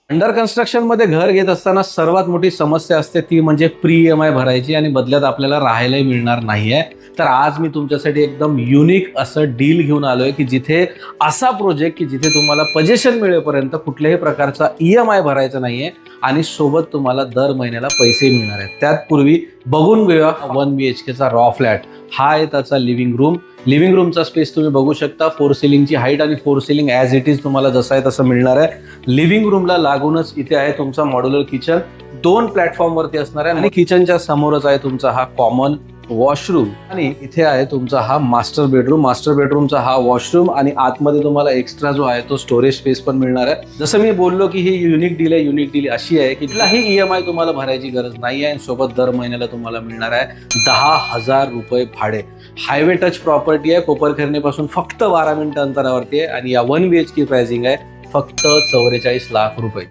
Under construction मध्ये घर घेत असताना सर्वात मोठी समस्या असते ती म्हणजे प्री EMI भरायची आणि बदल्यात आपल्याला राहायलाही मिळणार नाहीये. तर आज मी तुमच्यासाठी एकदम युनिक असं डील घेऊन आलोय की जिथे असा प्रोजेक्ट की जिथे तुम्हाला पोजेशन मिळेपर्यंत कुठल्याही प्रकारचा EMI भरायचा नाहीये आणि सोबत तुम्हाला दर महिन्याला पैसे मिळणार आहेत. त्यापूर्वी बघून घेऊया 1 BHK चा रॉ फ्लॅट. हा आहे त्याचा लिव्हिंग रूम. लिव्हिंग रूमचा स्पेस तुम्ही बघू शकता. 4 सिलिंगची हाईट आणि 4 सिलिंग ॲज इट इज तुम्हाला जसं आहे तसं मिळणार आहे. लिव्हिंग रूमला लागूनच इथे आहे तुमचा मॉड्युलर किचन. 2 प्लॅटफॉर्मवरती असणार आहे आणि किचनच्या समोरच आहे तुमचा हा कॉमन वॉशरूम आणि इथे आहे तुमचा हा मास्टर बेडरूम. मास्टर बेडरूमचा हा वॉशरूम आणि आतमध्ये तुम्हाला एक्स्ट्रा जो आहे तो स्टोरेज स्पेस पण मिळणार आहे. जसं मी बोललो की ही युनिक डील आहे. युनिक डील अशी आहे की कुठलाही EMI तुम्हाला भरायची गरज नाही आहे आणि सोबत दर महिन्याला तुम्हाला मिळणार आहे 10,000 रुपये भाडे. हायवे टच प्रॉपर्टी आहे. कोपरखैरणे फक्त 12 मिनिटं अंतरावरती आहे आणि या 1 BHK प्राइसिंग आहे फक्त 44 लाख रुपये.